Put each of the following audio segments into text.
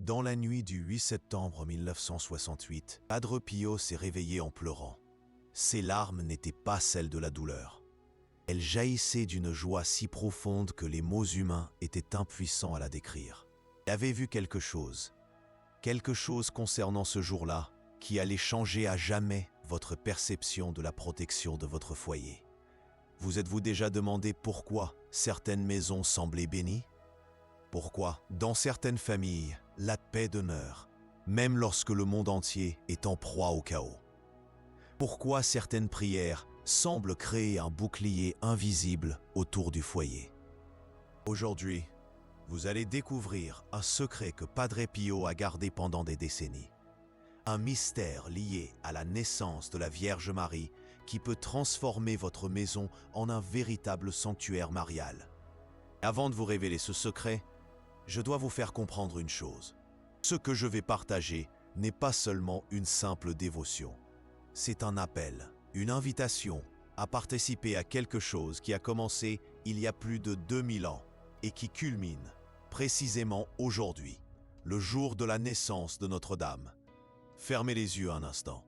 Dans la nuit du 8 septembre 1968, Padre Pio s'est réveillé en pleurant. Ses larmes n'étaient pas celles de la douleur. Elles jaillissaient d'une joie si profonde que les mots humains étaient impuissants à la décrire. Il avait vu quelque chose concernant ce jour-là qui allait changer à jamais votre perception de la protection de votre foyer. Vous êtes-vous déjà demandé pourquoi certaines maisons semblaient bénies? Pourquoi, dans certaines familles, la paix demeure, même lorsque le monde entier est en proie au chaos? Pourquoi certaines prières semblent créer un bouclier invisible autour du foyer? Aujourd'hui, vous allez découvrir un secret que Padre Pio a gardé pendant des décennies. Un mystère lié à la naissance de la Vierge Marie qui peut transformer votre maison en un véritable sanctuaire marial. Avant de vous révéler ce secret, je dois vous faire comprendre une chose. Ce que je vais partager n'est pas seulement une simple dévotion. C'est un appel, une invitation à participer à quelque chose qui a commencé il y a plus de 2000 ans et qui culmine précisément aujourd'hui, le jour de la naissance de Notre-Dame. Fermez les yeux un instant.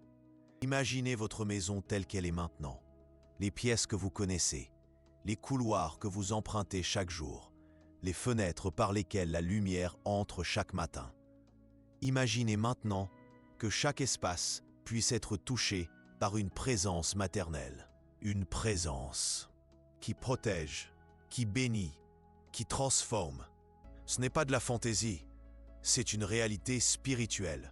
Imaginez votre maison telle qu'elle est maintenant, les pièces que vous connaissez, les couloirs que vous empruntez chaque jour, les fenêtres par lesquelles la lumière entre chaque matin. Imaginez maintenant que chaque espace puisse être touché par une présence maternelle. Une présence qui protège, qui bénit, qui transforme. Ce n'est pas de la fantaisie, c'est une réalité spirituelle.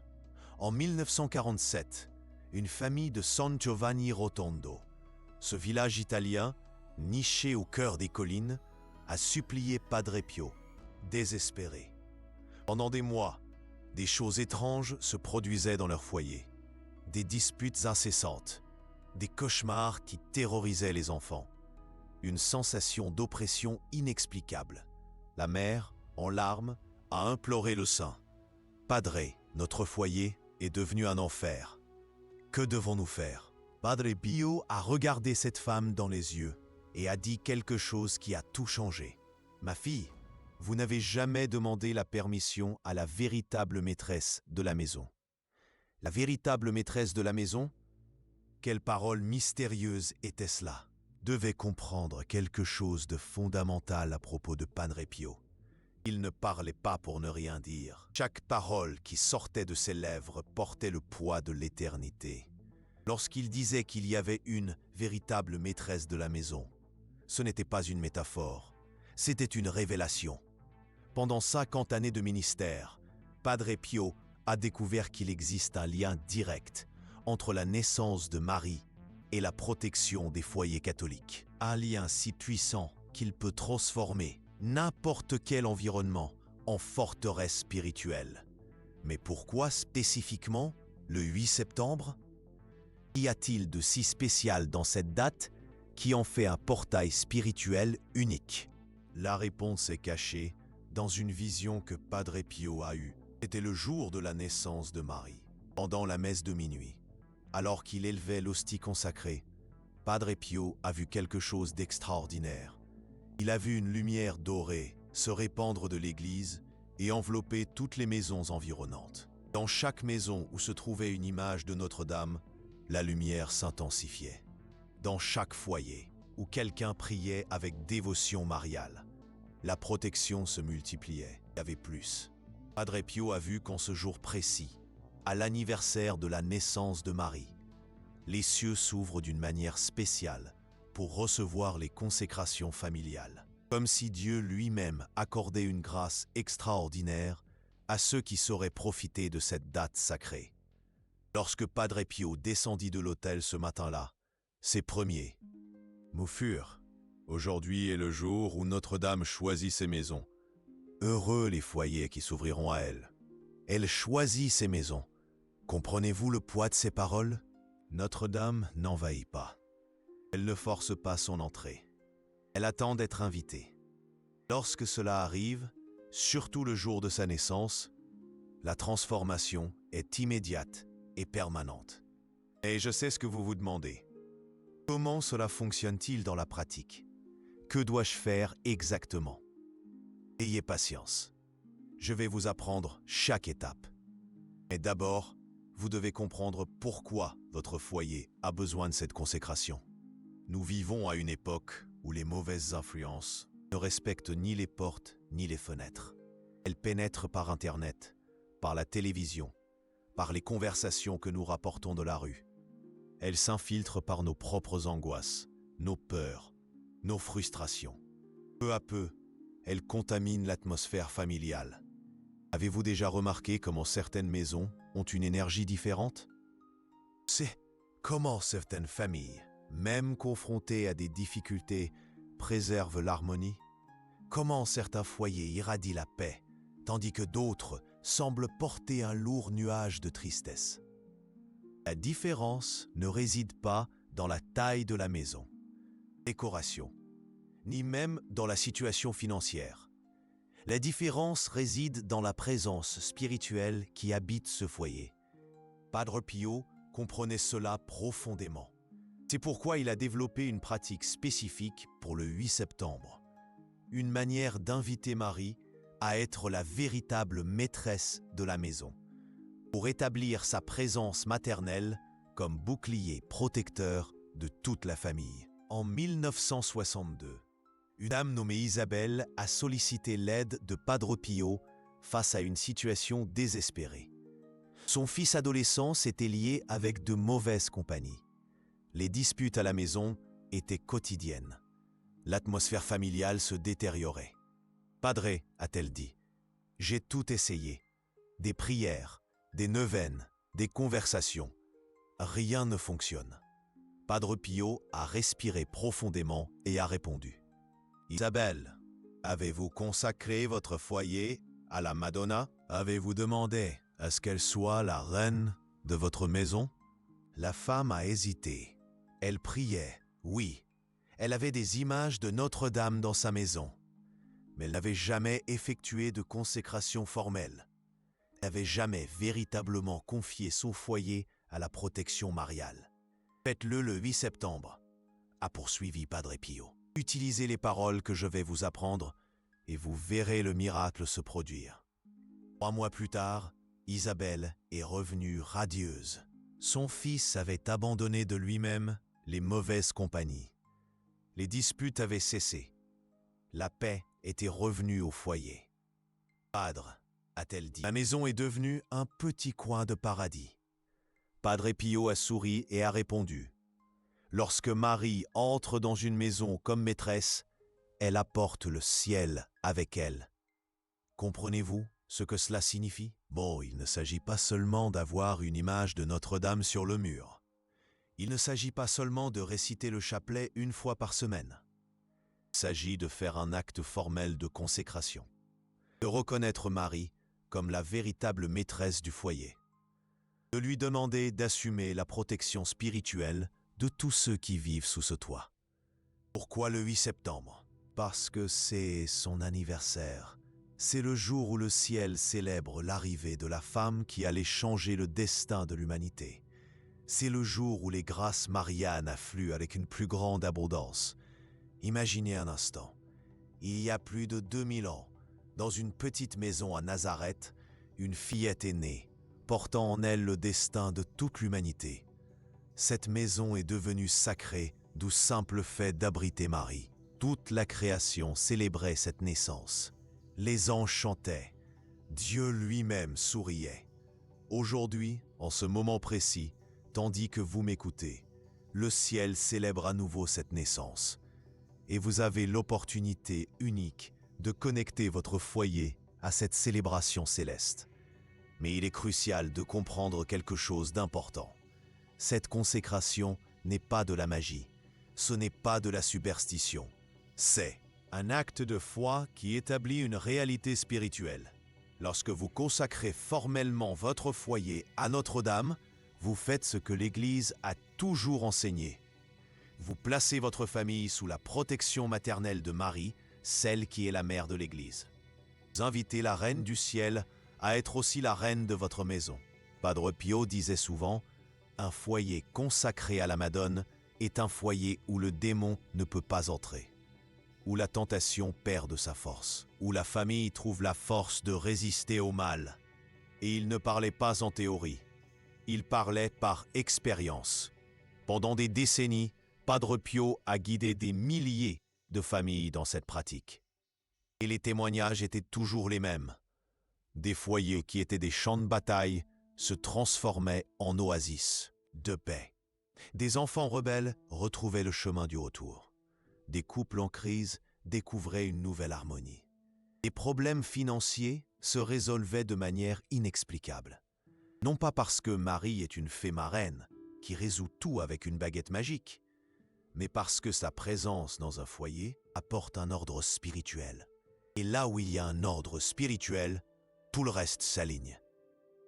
En 1947, une famille de San Giovanni Rotondo, ce village italien, niché au cœur des collines, a supplié Padre Pio, désespéré. Pendant des mois, des choses étranges se produisaient dans leur foyer. Des disputes incessantes, des cauchemars qui terrorisaient les enfants. Une sensation d'oppression inexplicable. La mère, en larmes, a imploré le saint. « Padre, notre foyer est devenu un enfer. Que devons-nous faire ?» Padre Pio a regardé cette femme dans les yeux et a dit quelque chose qui a tout changé. « Ma fille, vous n'avez jamais demandé la permission à la véritable maîtresse de la maison. » La véritable maîtresse de la maison? Quelle parole mystérieuse était-ce là? Devait comprendre quelque chose de fondamental à propos de Padre Pio. Il ne parlait pas pour ne rien dire. Chaque parole qui sortait de ses lèvres portait le poids de l'éternité. Lorsqu'il disait qu'il y avait une véritable maîtresse de la maison, ce n'était pas une métaphore, c'était une révélation. Pendant 50 années de ministère, Padre Pio a découvert qu'il existe un lien direct entre la naissance de Marie et la protection des foyers catholiques. Un lien si puissant qu'il peut transformer n'importe quel environnement en forteresse spirituelle. Mais pourquoi spécifiquement le 8 septembre? Qu'y a-t-il de si spécial dans cette date qui en fait un portail spirituel unique? La réponse est cachée dans une vision que Padre Pio a eue. C'était le jour de la naissance de Marie. Pendant la messe de minuit, alors qu'il élevait l'hostie consacrée, Padre Pio a vu quelque chose d'extraordinaire. Il a vu une lumière dorée se répandre de l'église et envelopper toutes les maisons environnantes. Dans chaque maison où se trouvait une image de Notre-Dame, la lumière s'intensifiait. Dans chaque foyer où quelqu'un priait avec dévotion mariale, la protection se multipliait. Il y avait plus. Padre Pio a vu qu'en ce jour précis, à l'anniversaire de la naissance de Marie, les cieux s'ouvrent d'une manière spéciale pour recevoir les consécrations familiales, comme si Dieu lui-même accordait une grâce extraordinaire à ceux qui sauraient profiter de cette date sacrée. Lorsque Padre Pio descendit de l'autel ce matin-là, ses premiers mots furent « Aujourd'hui est le jour où Notre-Dame choisit ses maisons. Heureux les foyers qui s'ouvriront à elle. Elle choisit ses maisons. Comprenez-vous le poids de ces paroles? Notre-Dame n'envahit pas. Elle ne force pas son entrée. Elle attend d'être invitée. Lorsque cela arrive, surtout le jour de sa naissance, la transformation est immédiate et permanente. Et je sais ce que vous vous demandez. Comment cela fonctionne-t-il dans la pratique? Que dois-je faire exactement? Ayez patience. Je vais vous apprendre chaque étape. Mais d'abord, vous devez comprendre pourquoi votre foyer a besoin de cette consécration. Nous vivons à une époque où les mauvaises influences ne respectent ni les portes ni les fenêtres. Elles pénètrent par Internet, par la télévision, par les conversations que nous rapportons de la rue. Elles s'infiltrent par nos propres angoisses, nos peurs, nos frustrations. Peu à peu, elles contaminent l'atmosphère familiale. Avez-vous déjà remarqué comment certaines maisons ont une énergie différente? C'est comment certaines familles, même confrontées à des difficultés, préservent l'harmonie? Comment certains foyers irradient la paix, tandis que d'autres semblent porter un lourd nuage de tristesse? La différence ne réside pas dans la taille de la maison, décoration, ni même dans la situation financière. La différence réside dans la présence spirituelle qui habite ce foyer. Padre Pio comprenait cela profondément. C'est pourquoi il a développé une pratique spécifique pour le 8 septembre. Une manière d'inviter Marie à être la véritable maîtresse de la maison, pour établir sa présence maternelle comme bouclier protecteur de toute la famille. En 1962, une dame nommée Isabelle a sollicité l'aide de Padre Pio face à une situation désespérée. Son fils adolescent s'était lié avec de mauvaises compagnies. Les disputes à la maison étaient quotidiennes. L'atmosphère familiale se détériorait. « Padre, a-t-elle dit, j'ai tout essayé. Des prières, des neuvaines, des conversations. Rien ne fonctionne. » Padre Pio a respiré profondément et a répondu. Isabelle, avez-vous consacré votre foyer à la Madonna? Avez-vous demandé à ce qu'elle soit la reine de votre maison? La femme a hésité. Elle priait, oui. Elle avait des images de Notre-Dame dans sa maison. Mais elle n'avait jamais effectué de consécration formelle. Elle n'avait jamais véritablement confié son foyer à la protection mariale. Faites-le le 8 septembre, a poursuivi Padre Pio. Utilisez les paroles que je vais vous apprendre et vous verrez le miracle se produire. 3 mois plus tard, Isabelle est revenue radieuse. Son fils avait abandonné de lui-même les mauvaises compagnies. Les disputes avaient cessé. La paix était revenue au foyer. Padre, a-t-elle dit, la maison est devenue un petit coin de paradis. Padre Pio a souri et a répondu. Lorsque Marie entre dans une maison comme maîtresse, elle apporte le ciel avec elle. Comprenez-vous ce que cela signifie? Bon, il ne s'agit pas seulement d'avoir une image de Notre-Dame sur le mur. Il ne s'agit pas seulement de réciter le chapelet 1 fois par semaine. Il s'agit de faire un acte formel de consécration, de reconnaître Marie comme la véritable maîtresse du foyer, de lui demander d'assumer la protection spirituelle de tous ceux qui vivent sous ce toit. Pourquoi le 8 septembre? Parce que c'est son anniversaire. C'est le jour où le ciel célèbre l'arrivée de la femme qui allait changer le destin de l'humanité. C'est le jour où les grâces marianes affluent avec une plus grande abondance. Imaginez un instant. Il y a plus de 2000 ans, dans une petite maison à Nazareth, une fillette est née, portant en elle le destin de toute l'humanité. Cette maison est devenue sacrée du simple fait d'abriter Marie. Toute la création célébrait cette naissance. Les anges chantaient. Dieu lui-même souriait. Aujourd'hui, en ce moment précis, tandis que vous m'écoutez, le ciel célèbre à nouveau cette naissance. Et vous avez l'opportunité unique de connecter votre foyer à cette célébration céleste. Mais il est crucial de comprendre quelque chose d'important. Cette consécration n'est pas de la magie, ce n'est pas de la superstition. C'est un acte de foi qui établit une réalité spirituelle. Lorsque vous consacrez formellement votre foyer à Notre-Dame, vous faites ce que l'Église a toujours enseigné. Vous placez votre famille sous la protection maternelle de Marie, celle qui est la mère de l'Église. Vous invitez la Reine du Ciel à être aussi la reine de votre maison. Padre Pio disait souvent « Un foyer consacré à la Madone est un foyer où le démon ne peut pas entrer. » où la tentation perd de sa force, où la famille trouve la force de résister au mal. Et il ne parlait pas en théorie, il parlait par expérience. Pendant des décennies, Padre Pio a guidé des milliers de familles dans cette pratique. Et les témoignages étaient toujours les mêmes. Des foyers qui étaient des champs de bataille se transformaient en oasis de paix. Des enfants rebelles retrouvaient le chemin du retour. Des couples en crise découvraient une nouvelle harmonie. Les problèmes financiers se résolvaient de manière inexplicable. Non pas parce que Marie est une fée marraine qui résout tout avec une baguette magique, mais parce que sa présence dans un foyer apporte un ordre spirituel. Et là où il y a un ordre spirituel, tout le reste s'aligne.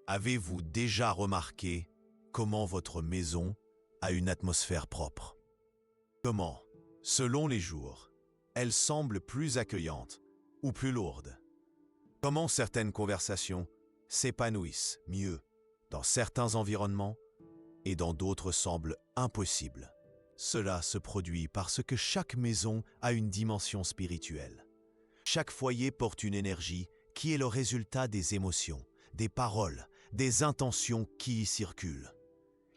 Avez-vous déjà remarqué comment votre maison a une atmosphère propre? Comment, selon les jours, elle semble plus accueillante ou plus lourde? Comment certaines conversations s'épanouissent mieux dans certains environnements et dans d'autres semblent impossibles? Cela se produit parce que chaque maison a une dimension spirituelle. Chaque foyer porte une énergie qui est le résultat des émotions, des paroles, des intentions qui y circulent.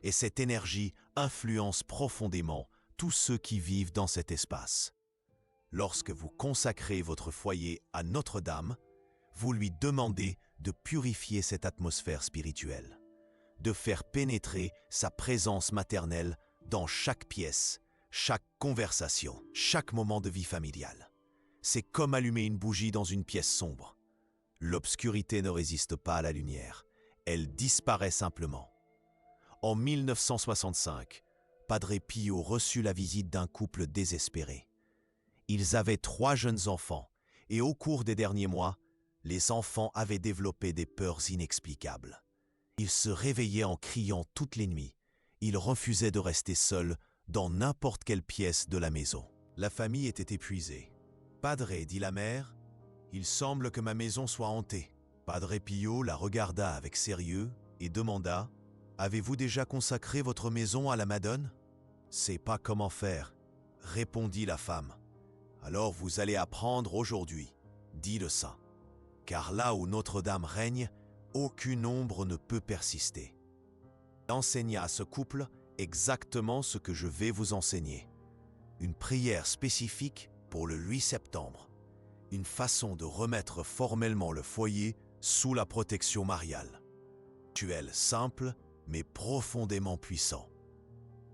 Et cette énergie influence profondément tous ceux qui vivent dans cet espace. Lorsque vous consacrez votre foyer à Notre-Dame, vous lui demandez de purifier cette atmosphère spirituelle, de faire pénétrer sa présence maternelle dans chaque pièce, chaque conversation, chaque moment de vie familiale. C'est comme allumer une bougie dans une pièce sombre. L'obscurité ne résiste pas à la lumière, elle disparaît simplement. En 1965, Padre Pio reçut la visite d'un couple désespéré. Ils avaient 3 jeunes enfants et au cours des derniers mois, les enfants avaient développé des peurs inexplicables. Ils se réveillaient en criant toutes les nuits. Ils refusaient de rester seuls dans n'importe quelle pièce de la maison. La famille était épuisée. « Padre, dit la mère, il semble que ma maison soit hantée. » Padre Pio la regarda avec sérieux et demanda « Avez-vous déjà consacré votre maison à la Madone ?»« C'est pas comment faire, » répondit la femme. « Alors vous allez apprendre aujourd'hui, dit le saint. Car là où Notre-Dame règne, aucune ombre ne peut persister. » Il enseigna à ce couple exactement ce que je vais vous enseigner. Une prière spécifique pour le 8 septembre. Une façon de remettre formellement le foyer sous la protection mariale. Rituel simple, mais profondément puissant.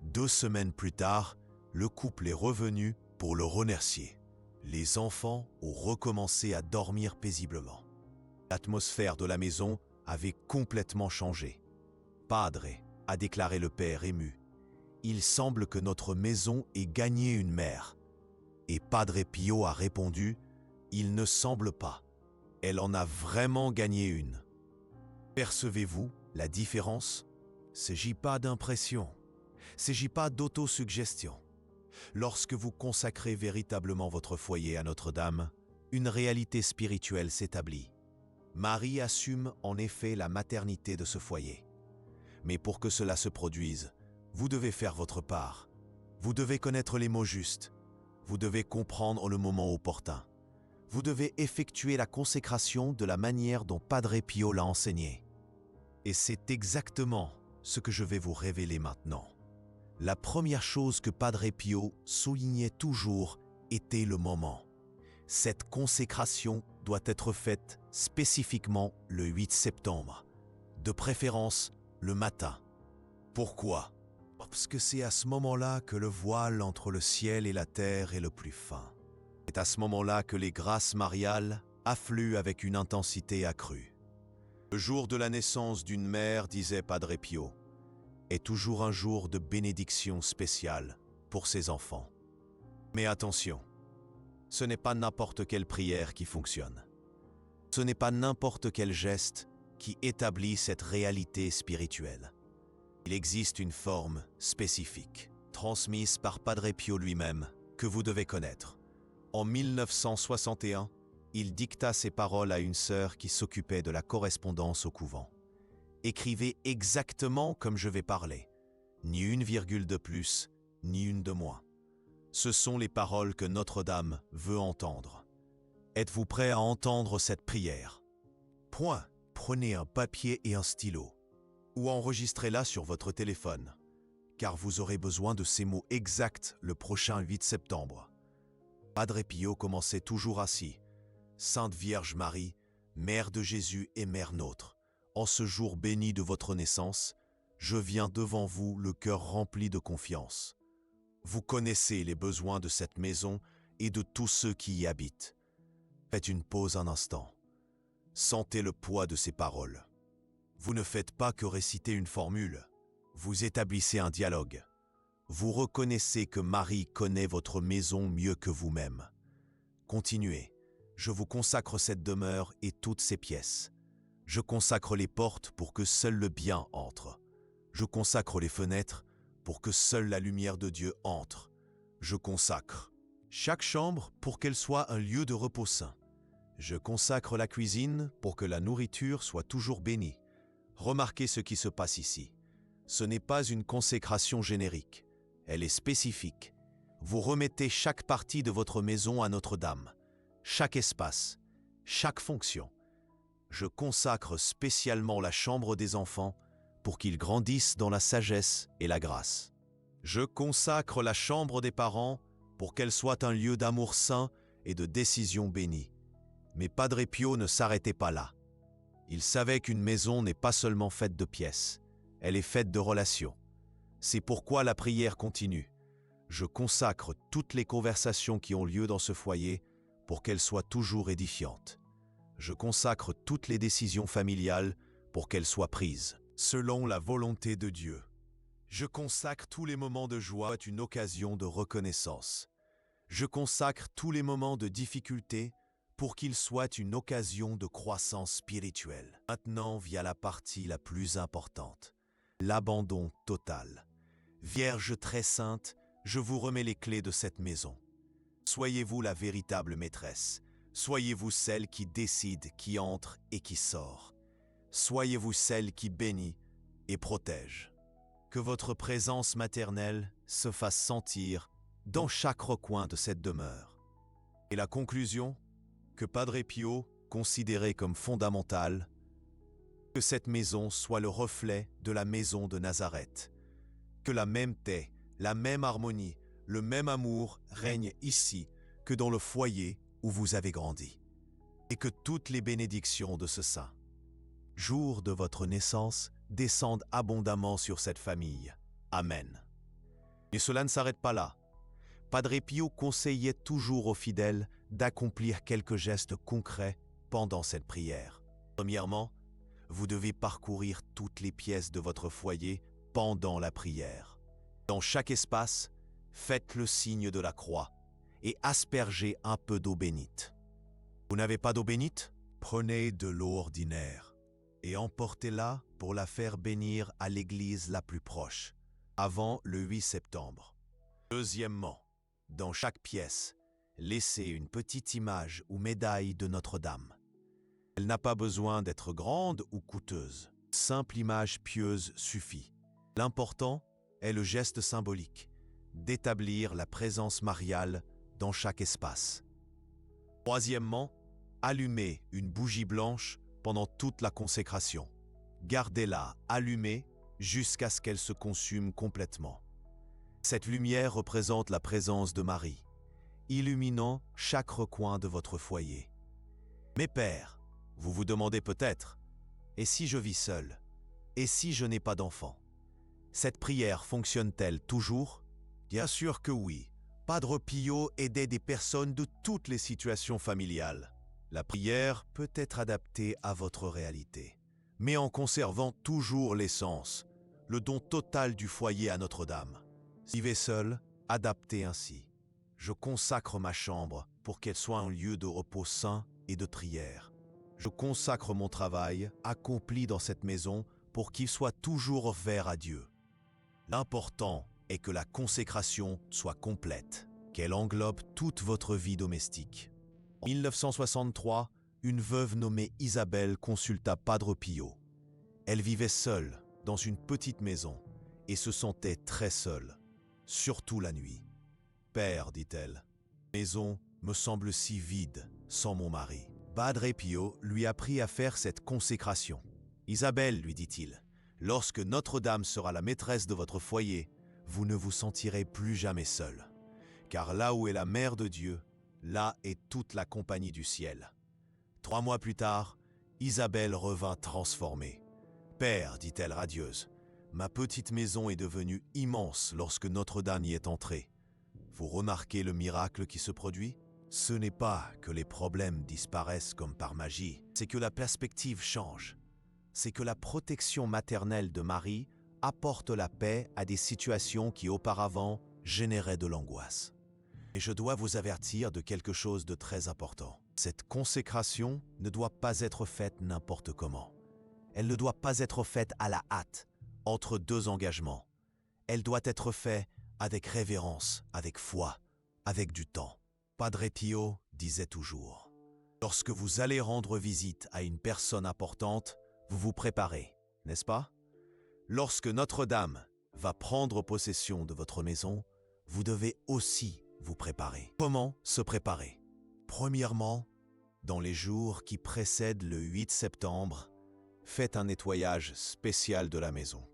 2 semaines plus tard, le couple est revenu pour le remercier. Les enfants ont recommencé à dormir paisiblement. L'atmosphère de la maison avait complètement changé. « Padre », a déclaré le père ému, « il semble que notre maison ait gagné une mère. » Et Padre Pio a répondu, « Il ne semble pas. Elle en a vraiment gagné une. » Percevez-vous la différence? Il ne s'agit pas d'impression, il ne s'agit pas d'autosuggestion. Lorsque vous consacrez véritablement votre foyer à Notre-Dame, une réalité spirituelle s'établit. Marie assume en effet la maternité de ce foyer. Mais pour que cela se produise, vous devez faire votre part. Vous devez connaître les mots justes. Vous devez comprendre le moment opportun. Vous devez effectuer la consécration de la manière dont Padre Pio l'a enseigné. Et c'est exactement ce que je vais vous révéler maintenant. La première chose que Padre Pio soulignait toujours était le moment. Cette consécration doit être faite spécifiquement le 8 septembre, de préférence le matin. Pourquoi? Parce que c'est à ce moment-là que le voile entre le ciel et la terre est le plus fin. C'est à ce moment-là que les grâces mariales affluent avec une intensité accrue. Le jour de la naissance d'une mère, disait Padre Pio, est toujours un jour de bénédiction spéciale pour ses enfants. Mais attention, ce n'est pas n'importe quelle prière qui fonctionne. Ce n'est pas n'importe quel geste qui établit cette réalité spirituelle. Il existe une forme spécifique, transmise par Padre Pio lui-même, que vous devez connaître. En 1961, il dicta ces paroles à une sœur qui s'occupait de la correspondance au couvent. Écrivez exactement comme je vais parler, ni une virgule de plus, ni une de moins. Ce sont les paroles que Notre-Dame veut entendre. Êtes-vous prêt à entendre cette prière? Point. Prenez un papier et un stylo, ou enregistrez-la sur votre téléphone, car vous aurez besoin de ces mots exacts le prochain 8 septembre. Padre Pio commençait toujours ainsi. Sainte Vierge Marie, Mère de Jésus et Mère nôtre, en ce jour béni de votre naissance, je viens devant vous le cœur rempli de confiance. Vous connaissez les besoins de cette maison et de tous ceux qui y habitent. Faites une pause un instant. Sentez le poids de ces paroles. Vous ne faites pas que réciter une formule. Vous établissez un dialogue. Vous reconnaissez que Marie connaît votre maison mieux que vous-même. Continuez. Je vous consacre cette demeure et toutes ses pièces. Je consacre les portes pour que seul le bien entre. Je consacre les fenêtres pour que seule la lumière de Dieu entre. Je consacre chaque chambre pour qu'elle soit un lieu de repos saint. Je consacre la cuisine pour que la nourriture soit toujours bénie. Remarquez ce qui se passe ici. Ce n'est pas une consécration générique. Elle est spécifique. Vous remettez chaque partie de votre maison à Notre-Dame, chaque espace, chaque fonction. Je consacre spécialement la chambre des enfants pour qu'ils grandissent dans la sagesse et la grâce. Je consacre la chambre des parents pour qu'elle soit un lieu d'amour saint et de décision bénie. Mais Padre Pio ne s'arrêtait pas là. Il savait qu'une maison n'est pas seulement faite de pièces, elle est faite de relations. C'est pourquoi la prière continue. Je consacre toutes les conversations qui ont lieu dans ce foyer pour qu'elles soient toujours édifiantes. Je consacre toutes les décisions familiales pour qu'elles soient prises selon la volonté de Dieu. Je consacre tous les moments de joie à une occasion de reconnaissance. Je consacre tous les moments de difficulté pour qu'ils soient une occasion de croissance spirituelle. Maintenant vient la partie la plus importante, l'abandon total. Vierge très sainte, je vous remets les clés de cette maison. Soyez-vous la véritable maîtresse. Soyez-vous celle qui décide qui entre et qui sort. Soyez-vous celle qui bénit et protège. Que votre présence maternelle se fasse sentir dans chaque recoin de cette demeure. Et la conclusion, que Padre Pio considérait comme fondamentale, que cette maison soit le reflet de la maison de Nazareth. Que la même paix, la même harmonie, le même amour règnent ici que dans le foyer où vous avez grandi. Et que toutes les bénédictions de ce saint, jour de votre naissance, descendent abondamment sur cette famille. Amen. Et cela ne s'arrête pas là. Padre Pio conseillait toujours aux fidèles d'accomplir quelques gestes concrets pendant cette prière. Premièrement, vous devez parcourir toutes les pièces de votre foyer pendant la prière. Dans chaque espace, faites le signe de la croix et aspergez un peu d'eau bénite. Vous n'avez pas d'eau bénite? Prenez de l'eau ordinaire et emportez-la pour la faire bénir à l'église la plus proche, avant le 8 septembre. Deuxièmement, dans chaque pièce, laissez une petite image ou médaille de Notre-Dame. Elle n'a pas besoin d'être grande ou coûteuse. Simple image pieuse suffit. L'important est le geste symbolique, d'établir la présence mariale dans chaque espace. Troisièmement, allumez une bougie blanche pendant toute la consécration. Gardez-la allumée jusqu'à ce qu'elle se consume complètement. Cette lumière représente la présence de Marie, illuminant chaque recoin de votre foyer. Mais père, vous vous demandez peut-être, et si je vis seul? Et si je n'ai pas d'enfant? Cette prière fonctionne-t-elle toujours? Bien sûr que oui. Padre Pio aidait des personnes de toutes les situations familiales. La prière peut être adaptée à votre réalité, mais en conservant toujours l'essence, le don total du foyer à Notre-Dame. Si vous vivez seul, adaptez ainsi. Je consacre ma chambre pour qu'elle soit un lieu de repos saint et de prière. Je consacre mon travail accompli dans cette maison pour qu'il soit toujours offert à Dieu. L'important est que la consécration soit complète, qu'elle englobe toute votre vie domestique. En 1963, une veuve nommée Isabelle consulta Padre Pio. Elle vivait seule dans une petite maison et se sentait très seule, surtout la nuit. Père, dit-elle, la maison me semble si vide sans mon mari. Padre Pio lui apprit à faire cette consécration. Isabelle, lui dit-il, lorsque Notre-Dame sera la maîtresse de votre foyer, vous ne vous sentirez plus jamais seul. Car là où est la mère de Dieu, là est toute la compagnie du ciel. 3 mois plus tard, Isabelle revint transformée. Père, dit-elle radieuse, ma petite maison est devenue immense lorsque Notre-Dame y est entrée. Vous remarquez le miracle qui se produit? Ce n'est pas que les problèmes disparaissent comme par magie, c'est que la perspective change. C'est que la protection maternelle de Marie apporte la paix à des situations qui auparavant généraient de l'angoisse. Et je dois vous avertir de quelque chose de très important. Cette consécration ne doit pas être faite n'importe comment. Elle ne doit pas être faite à la hâte, entre 2 engagements. Elle doit être faite avec révérence, avec foi, avec du temps. Padre Pio disait toujours, lorsque vous allez rendre visite à une personne importante, vous vous préparez, n'est-ce pas? Lorsque Notre-Dame va prendre possession de votre maison, vous devez aussi vous préparer. Comment se préparer? Premièrement, dans les jours qui précèdent le 8 septembre, faites un nettoyage spécial de la maison.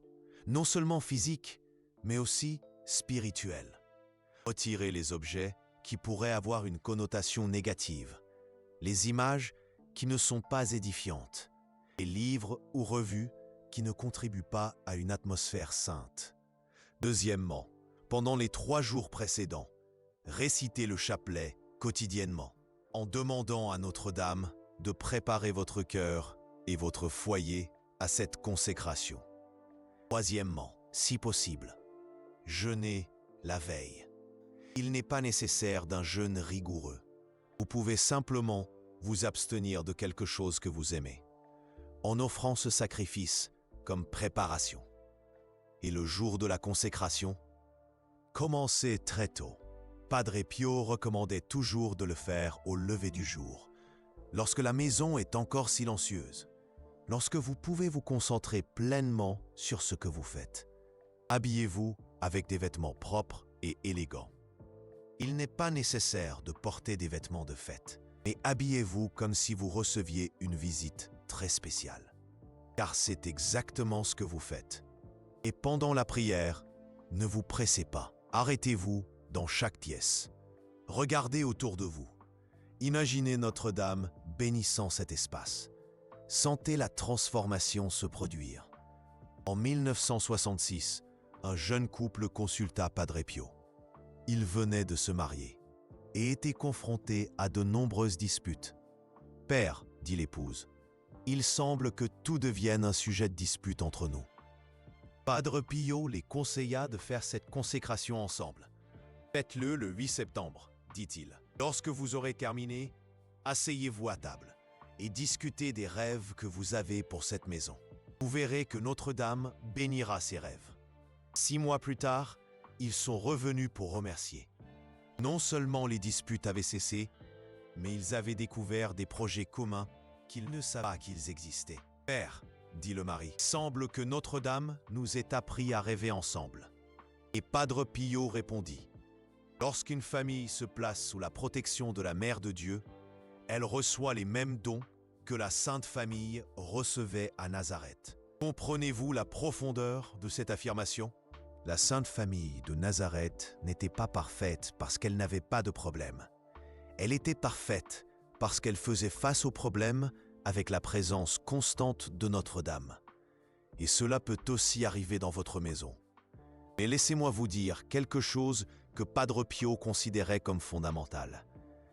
Non seulement physique, mais aussi spirituel. Retirez les objets qui pourraient avoir une connotation négative, les images qui ne sont pas édifiantes, les livres ou revues qui ne contribuent pas à une atmosphère sainte. Deuxièmement, pendant les 3 jours précédents, récitez le chapelet quotidiennement, en demandant à Notre-Dame de préparer votre cœur et votre foyer à cette consécration. Troisièmement, si possible, jeûnez la veille. Il n'est pas nécessaire d'un jeûne rigoureux. Vous pouvez simplement vous abstenir de quelque chose que vous aimez, en offrant ce sacrifice comme préparation. Et le jour de la consécration, commencez très tôt. Padre Pio recommandait toujours de le faire au lever du jour, lorsque la maison est encore silencieuse, lorsque vous pouvez vous concentrer pleinement sur ce que vous faites. Habillez-vous avec des vêtements propres et élégants. Il n'est pas nécessaire de porter des vêtements de fête, mais habillez-vous comme si vous receviez une visite très spéciale. Car c'est exactement ce que vous faites. Et pendant la prière, ne vous pressez pas. Arrêtez-vous dans chaque pièce. Regardez autour de vous. Imaginez Notre-Dame bénissant cet espace. Sentez la transformation se produire. En 1966, un jeune couple consulta Padre Pio. Il venait de se marier et était confronté à de nombreuses disputes. « Père, dit l'épouse, il semble que tout devienne un sujet de dispute entre nous. » Padre Pio les conseilla de faire cette consécration ensemble. « Faites-le le 8 septembre, dit-il. Lorsque vous aurez terminé, asseyez-vous à table et discutez des rêves que vous avez pour cette maison. Vous verrez que Notre-Dame bénira ces rêves. » 6 mois plus tard, ils sont revenus pour remercier. Non seulement les disputes avaient cessé, mais ils avaient découvert des projets communs qu'ils ne savaient pas qu'ils existaient. « Père, dit le mari, semble que Notre-Dame nous ait appris à rêver ensemble. » Et Padre Pio répondit, « Lorsqu'une famille se place sous la protection de la Mère de Dieu, elle reçoit les mêmes dons que la Sainte Famille recevait à Nazareth. » Comprenez-vous la profondeur de cette affirmation? La Sainte Famille de Nazareth n'était pas parfaite parce qu'elle n'avait pas de problème. Elle était parfaite parce qu'elle faisait face aux problèmes avec la présence constante de Notre-Dame. Et cela peut aussi arriver dans votre maison. Mais laissez-moi vous dire quelque chose que Padre Pio considérait comme fondamental.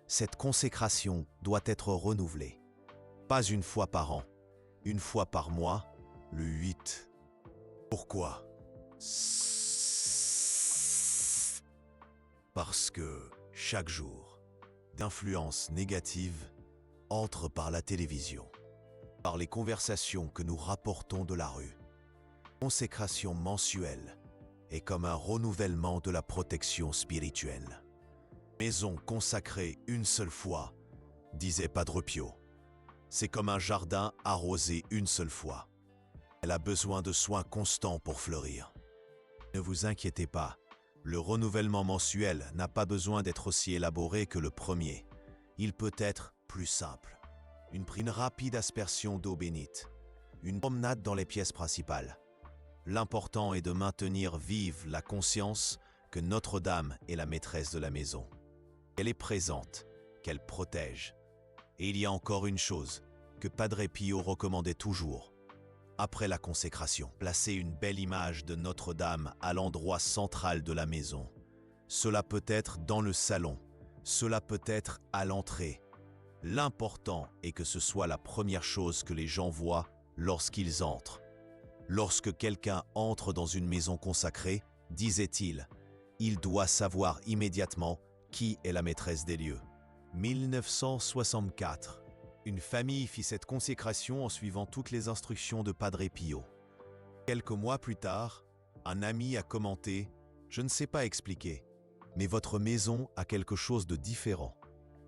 Cette consécration doit être renouvelée. Pas une fois par an, une fois par mois, le 8. Pourquoi? Parce que, chaque jour, d'influences négatives entrent par la télévision, par les conversations que nous rapportons de la rue. Consécration mensuelle est comme un renouvellement de la protection spirituelle. Maison consacrée une seule fois, disait Padre Pio. C'est comme un jardin arrosé une seule fois. Elle a besoin de soins constants pour fleurir. Ne vous inquiétez pas, Le renouvellement mensuel n'a pas besoin d'être aussi élaboré que le premier. Il peut être plus simple. Une rapide aspersion d'eau bénite, une promenade dans les pièces principales. L'important est de maintenir vive la conscience que Notre-Dame est la maîtresse de la maison. Elle est présente, qu'elle protège. Et il y a encore une chose que Padre Pio recommandait toujours. Après la consécration, placez une belle image de Notre-Dame à l'endroit central de la maison. Cela peut être dans le salon, cela peut être à l'entrée. L'important est que ce soit la première chose que les gens voient lorsqu'ils entrent. Lorsque quelqu'un entre dans une maison consacrée, disait-il, il doit savoir immédiatement qui est la maîtresse des lieux. 1964. Une famille fit cette consécration en suivant toutes les instructions de Padre Pio. Quelques mois plus tard, un ami a commenté « Je ne sais pas expliquer, mais votre maison a quelque chose de différent.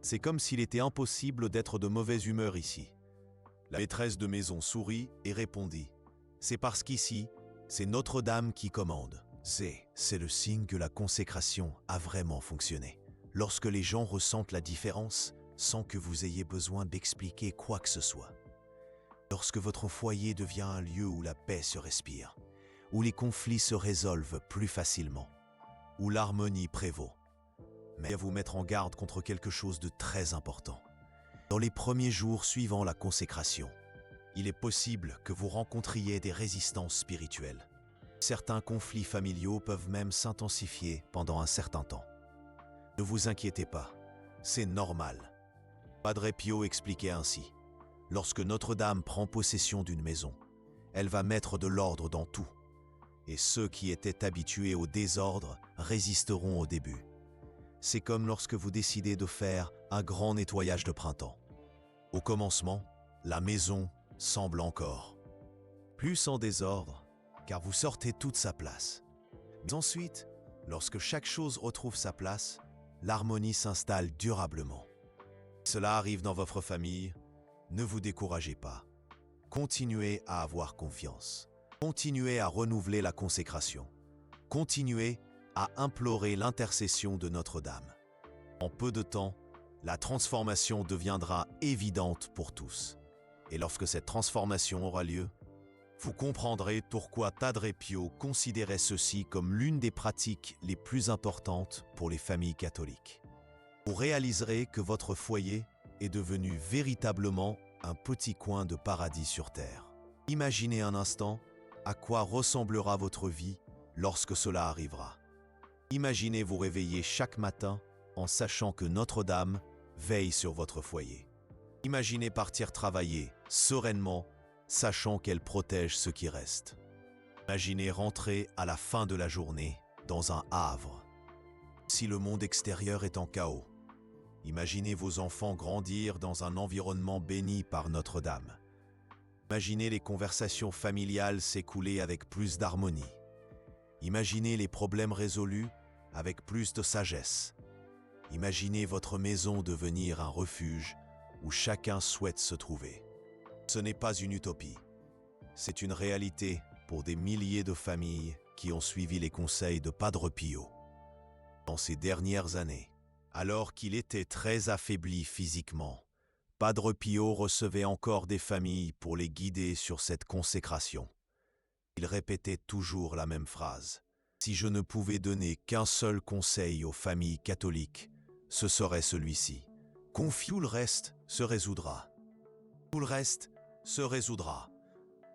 C'est comme s'il était impossible d'être de mauvaise humeur ici. » La maîtresse de maison sourit et répondit « C'est parce qu'ici, c'est Notre-Dame qui commande. » C'est le signe que la consécration a vraiment fonctionné. Lorsque les gens ressentent la différence, sans que vous ayez besoin d'expliquer quoi que ce soit. Lorsque votre foyer devient un lieu où la paix se respire, où les conflits se résolvent plus facilement, où l'harmonie prévaut. Mais à vous mettre en garde contre quelque chose de très important. Dans les premiers jours suivant la consécration, il est possible que vous rencontriez des résistances spirituelles. Certains conflits familiaux peuvent même s'intensifier pendant un certain temps. Ne vous inquiétez pas, c'est normal. Padre Pio expliquait ainsi, lorsque Notre-Dame prend possession d'une maison, elle va mettre de l'ordre dans tout, et ceux qui étaient habitués au désordre résisteront au début. C'est comme lorsque vous décidez de faire un grand nettoyage de printemps. Au commencement, la maison semble encore plus en désordre, car vous sortez toute sa place. Mais ensuite, lorsque chaque chose retrouve sa place, l'harmonie s'installe durablement. Cela arrive dans votre famille, ne vous découragez pas. Continuez à avoir confiance. Continuez à renouveler la consécration. Continuez à implorer l'intercession de Notre-Dame. En peu de temps, la transformation deviendra évidente pour tous. Et lorsque cette transformation aura lieu, vous comprendrez pourquoi Padre Pio considérait ceci comme l'une des pratiques les plus importantes pour les familles catholiques. Vous réaliserez que votre foyer est devenu véritablement un petit coin de paradis sur terre. Imaginez un instant à quoi ressemblera votre vie lorsque cela arrivera. Imaginez vous réveiller chaque matin en sachant que Notre-Dame veille sur votre foyer. Imaginez partir travailler sereinement, sachant qu'elle protège ce qui reste. Imaginez rentrer à la fin de la journée dans un havre. Si le monde extérieur est en chaos, imaginez vos enfants grandir dans un environnement béni par Notre-Dame. Imaginez les conversations familiales s'écouler avec plus d'harmonie. Imaginez les problèmes résolus avec plus de sagesse. Imaginez votre maison devenir un refuge où chacun souhaite se trouver. Ce n'est pas une utopie. C'est une réalité pour des milliers de familles qui ont suivi les conseils de Padre Pio. Dans ces dernières années, alors qu'il était très affaibli physiquement, Padre Pio recevait encore des familles pour les guider sur cette consécration. Il répétait toujours la même phrase. Si je ne pouvais donner qu'un seul conseil aux familles catholiques, ce serait celui-ci. Tout le reste se résoudra. Tout le reste se résoudra.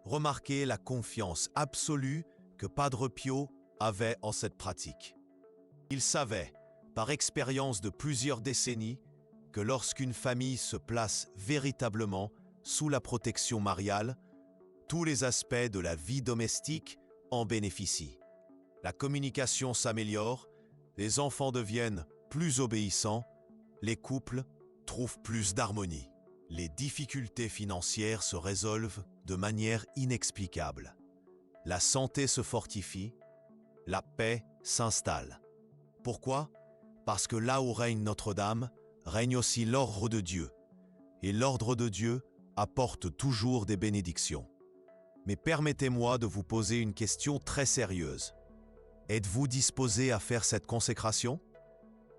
Remarquez la confiance absolue que Padre Pio avait en cette pratique. Il savait, par expérience de plusieurs décennies, que lorsqu'une famille se place véritablement sous la protection mariale, tous les aspects de la vie domestique en bénéficient. La communication s'améliore, les enfants deviennent plus obéissants, les couples trouvent plus d'harmonie. Les difficultés financières se résolvent de manière inexplicable. La santé se fortifie, la paix s'installe. Pourquoi? Parce que là où règne Notre-Dame, règne aussi l'ordre de Dieu. Et l'ordre de Dieu apporte toujours des bénédictions. Mais permettez-moi de vous poser une question très sérieuse. Êtes-vous disposé à faire cette consécration?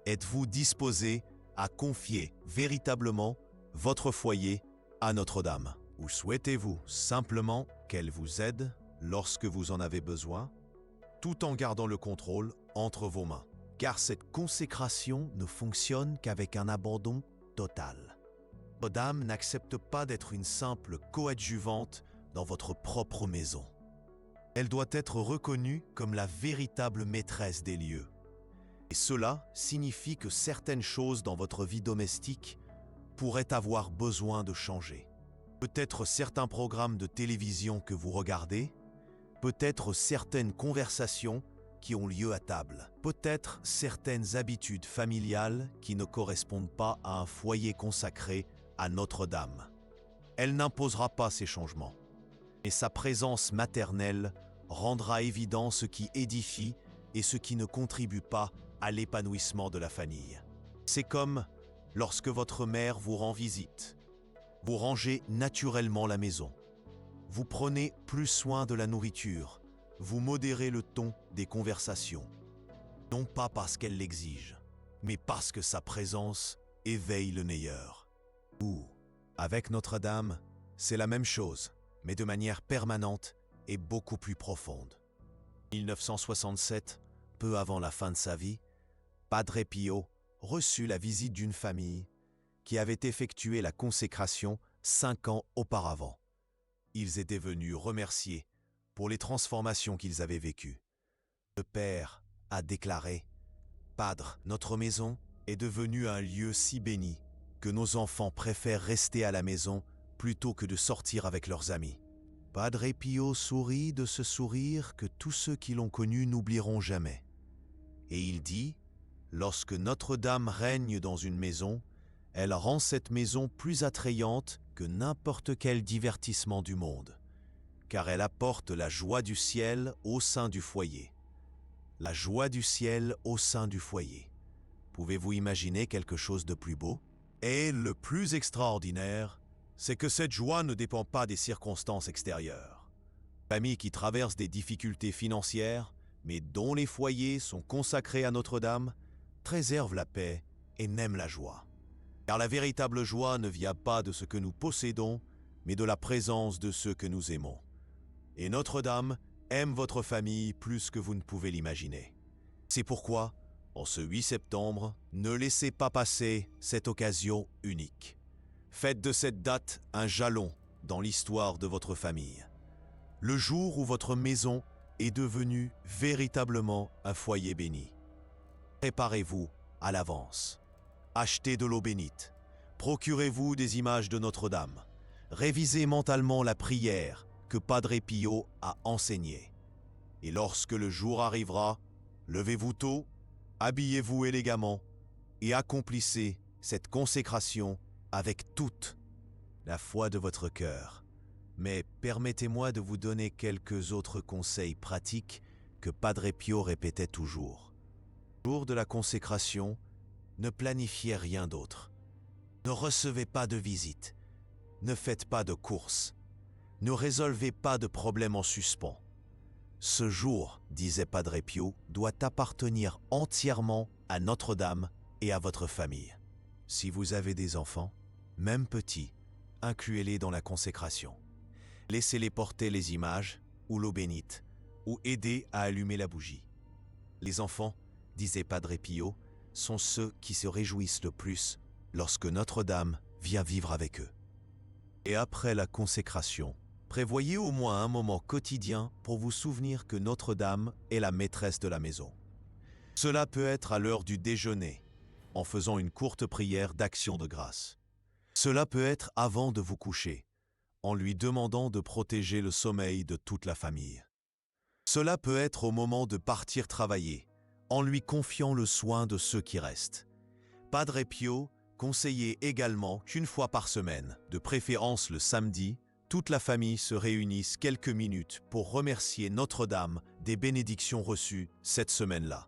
Êtes-vous disposé à confier véritablement votre foyer à Notre-Dame? Ou souhaitez-vous simplement qu'elle vous aide lorsque vous en avez besoin, tout en gardant le contrôle entre vos mains? Car cette consécration ne fonctionne qu'avec un abandon total. Notre-Dame n'accepte pas d'être une simple coadjuvante dans votre propre maison. Elle doit être reconnue comme la véritable maîtresse des lieux. Et cela signifie que certaines choses dans votre vie domestique pourraient avoir besoin de changer. Peut-être certains programmes de télévision que vous regardez, peut-être certaines conversations qui ont lieu à table, peut-être certaines habitudes familiales qui ne correspondent pas à un foyer consacré à Notre-Dame. Elle n'imposera pas ces changements, mais sa présence maternelle rendra évident ce qui édifie et ce qui ne contribue pas à l'épanouissement de la famille. C'est comme lorsque votre mère vous rend visite. Vous rangez naturellement la maison. Vous prenez plus soin de la nourriture. Vous modérez le ton des conversations. Non pas parce qu'elle l'exige, mais parce que sa présence éveille le meilleur. Ou, avec Notre-Dame, c'est la même chose, mais de manière permanente et beaucoup plus profonde. 1967, peu avant la fin de sa vie, Padre Pio reçut la visite d'une famille qui avait effectué la consécration 5 ans auparavant. Ils étaient venus remercier pour les transformations qu'ils avaient vécues. Le père a déclaré « Padre, notre maison est devenue un lieu si béni que nos enfants préfèrent rester à la maison plutôt que de sortir avec leurs amis. » Padre Pio sourit de ce sourire que tous ceux qui l'ont connu n'oublieront jamais. Et il dit « Lorsque Notre-Dame règne dans une maison, elle rend cette maison plus attrayante que n'importe quel divertissement du monde, car elle apporte la joie du ciel au sein du foyer. » La joie du ciel au sein du foyer. Pouvez-vous imaginer quelque chose de plus beau? Et le plus extraordinaire, c'est que cette joie ne dépend pas des circonstances extérieures. Familles qui traversent des difficultés financières, mais dont les foyers sont consacrés à Notre-Dame, préservent la paix et n'aiment la joie. Car la véritable joie ne vient pas de ce que nous possédons, mais de la présence de ceux que nous aimons. Et Notre-Dame aime votre famille plus que vous ne pouvez l'imaginer. C'est pourquoi, en ce 8 septembre, ne laissez pas passer cette occasion unique. Faites de cette date un jalon dans l'histoire de votre famille. Le jour où votre maison est devenue véritablement un foyer béni. Préparez-vous à l'avance. Achetez de l'eau bénite. Procurez-vous des images de Notre-Dame. Révisez mentalement la prière que Padre Pio a enseignée. Et lorsque le jour arrivera, levez-vous tôt, habillez-vous élégamment et accomplissez cette consécration avec toute la foi de votre cœur. Mais permettez-moi de vous donner quelques autres conseils pratiques que Padre Pio répétait toujours. Le jour de la consécration, ne planifiez rien d'autre. Ne recevez pas de visites. Ne faites pas de courses. Ne résolvez pas de problèmes en suspens. Ce jour, disait Padre Pio, doit appartenir entièrement à Notre-Dame et à votre famille. Si vous avez des enfants, même petits, incluez-les dans la consécration. Laissez-les porter les images ou l'eau bénite, ou aider à allumer la bougie. Les enfants, disait Padre Pio, sont ceux qui se réjouissent le plus lorsque Notre-Dame vient vivre avec eux. Et après la consécration, prévoyez au moins un moment quotidien pour vous souvenir que Notre-Dame est la maîtresse de la maison. Cela peut être à l'heure du déjeuner, en faisant une courte prière d'action de grâce. Cela peut être avant de vous coucher, en lui demandant de protéger le sommeil de toute la famille. Cela peut être au moment de partir travailler, en lui confiant le soin de ceux qui restent. Padre Pio conseillait également qu'une fois par semaine, de préférence le samedi, toute la famille se réunisse quelques minutes pour remercier Notre-Dame des bénédictions reçues cette semaine-là.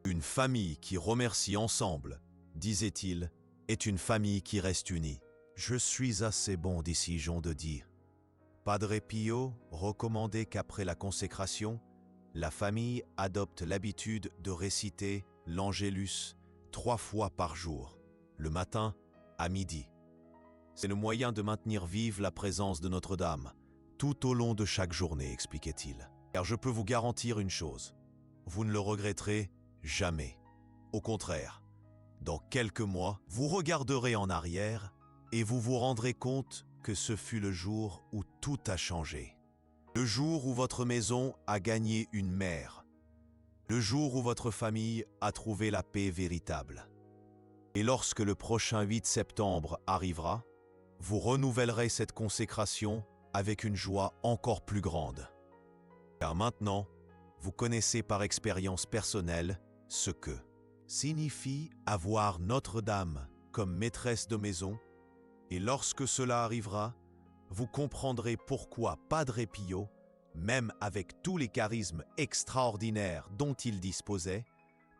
Une famille qui remercie ensemble, disait-il, est une famille qui reste unie. Je suis assez bon, décision de dire. Padre Pio recommandait qu'après la consécration, la famille adopte l'habitude de réciter l'Angélus 3 fois par jour, le matin à midi. C'est le moyen de maintenir vive la présence de Notre-Dame tout au long de chaque journée, expliquait-il. Car je peux vous garantir une chose, vous ne le regretterez jamais. Au contraire, dans quelques mois, vous regarderez en arrière et vous vous rendrez compte que ce fut le jour où tout a changé. Le jour où votre maison a gagné une mère. Le jour où votre famille a trouvé la paix véritable. Et lorsque le prochain 8 septembre arrivera, vous renouvellerez cette consécration avec une joie encore plus grande. Car maintenant, vous connaissez par expérience personnelle ce que signifie avoir Notre-Dame comme maîtresse de maison, et lorsque cela arrivera, vous comprendrez pourquoi Padre Pio, même avec tous les charismes extraordinaires dont il disposait,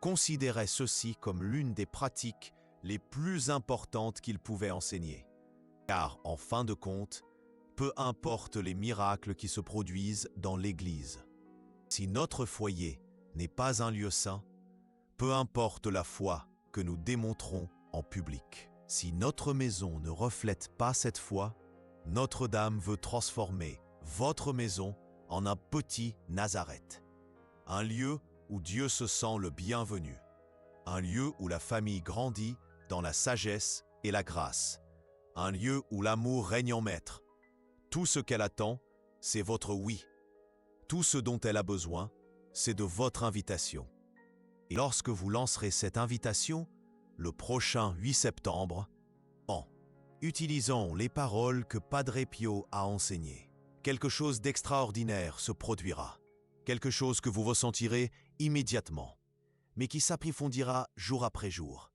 considérait ceci comme l'une des pratiques les plus importantes qu'il pouvait enseigner. Car, en fin de compte, peu importe les miracles qui se produisent dans l'Église. Si notre foyer n'est pas un lieu saint, peu importe la foi que nous démontrons en public. Si notre maison ne reflète pas cette foi, Notre-Dame veut transformer votre maison en un petit Nazareth. Un lieu où Dieu se sent le bienvenu. Un lieu où la famille grandit dans la sagesse et la grâce. Un lieu où l'amour règne en maître. Tout ce qu'elle attend, c'est votre oui. Tout ce dont elle a besoin, c'est de votre invitation. Et lorsque vous lancerez cette invitation, le prochain 8 septembre, en utilisant les paroles que Padre Pio a enseignées, quelque chose d'extraordinaire se produira, quelque chose que vous ressentirez immédiatement, mais qui s'approfondira jour après jour.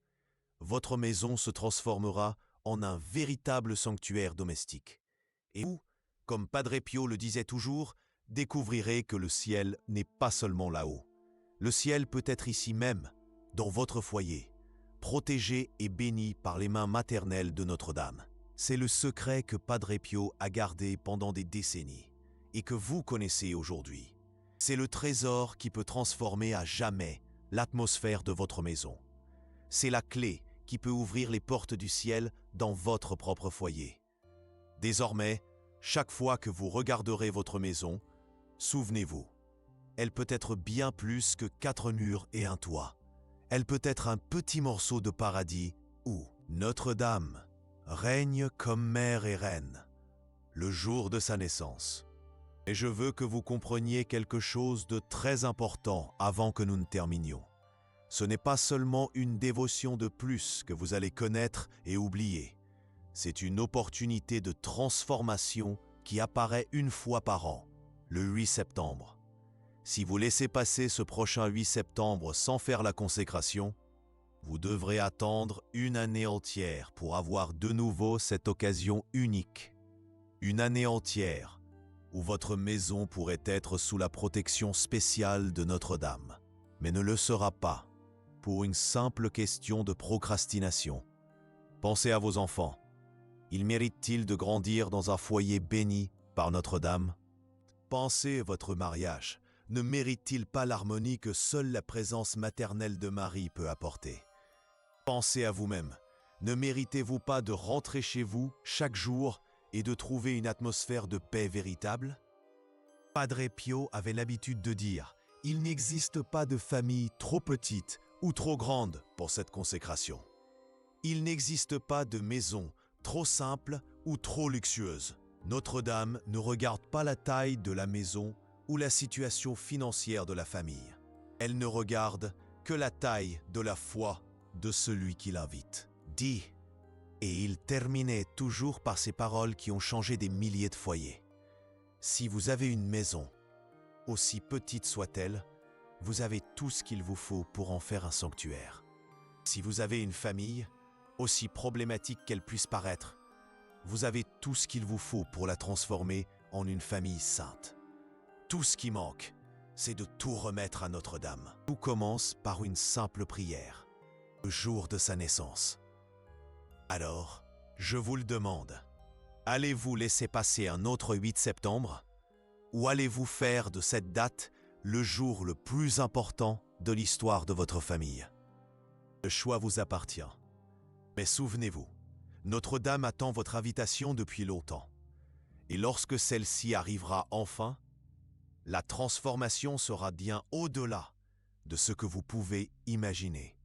Votre maison se transformera en un véritable sanctuaire domestique. Et vous, comme Padre Pio le disait toujours, découvrirez que le ciel n'est pas seulement là-haut. Le ciel peut être ici même, dans votre foyer, protégé et béni par les mains maternelles de Notre-Dame. C'est le secret que Padre Pio a gardé pendant des décennies et que vous connaissez aujourd'hui. C'est le trésor qui peut transformer à jamais l'atmosphère de votre maison. C'est la clé qui peut ouvrir les portes du ciel dans votre propre foyer. Désormais, chaque fois que vous regarderez votre maison, souvenez-vous, elle peut être bien plus que 4 murs et un toit. Elle peut être un petit morceau de paradis où Notre-Dame règne comme mère et reine, le jour de sa naissance. Et je veux que vous compreniez quelque chose de très important avant que nous ne terminions. Ce n'est pas seulement une dévotion de plus que vous allez connaître et oublier. C'est une opportunité de transformation qui apparaît une fois par an, le 8 septembre. Si vous laissez passer ce prochain 8 septembre sans faire la consécration, vous devrez attendre une année entière pour avoir de nouveau cette occasion unique. Une année entière où votre maison pourrait être sous la protection spéciale de Notre-Dame, mais ne le sera pas pour une simple question de procrastination. Pensez à vos enfants. Ils méritent-ils de grandir dans un foyer béni par Notre-Dame? Pensez à votre mariage. Ne mérite-t-il pas l'harmonie que seule la présence maternelle de Marie peut apporter? Pensez à vous-même. Ne méritez-vous pas de rentrer chez vous chaque jour et de trouver une atmosphère de paix véritable? Padre Pio avait l'habitude de dire « Il n'existe pas de famille trop petite ou trop grande pour cette consécration. Il n'existe pas de maison trop simple ou trop luxueuse. Notre-Dame ne regarde pas la taille de la maison ou la situation financière de la famille. Elle ne regarde que la taille de la foi de celui qui l'invite. » Dit, et il terminait toujours par ces paroles qui ont changé des milliers de foyers. Si vous avez une maison, aussi petite soit-elle, vous avez tout ce qu'il vous faut pour en faire un sanctuaire. Si vous avez une famille, aussi problématique qu'elle puisse paraître, vous avez tout ce qu'il vous faut pour la transformer en une famille sainte. Tout ce qui manque, c'est de tout remettre à Notre-Dame. Tout commence par une simple prière, le jour de sa naissance. Alors, je vous le demande, allez-vous laisser passer un autre 8 septembre? Ou allez-vous faire de cette date le jour le plus important de l'histoire de votre famille. Le choix vous appartient. Mais souvenez-vous, Notre-Dame attend votre invitation depuis longtemps. Et lorsque celle-ci arrivera enfin, la transformation sera bien au-delà de ce que vous pouvez imaginer.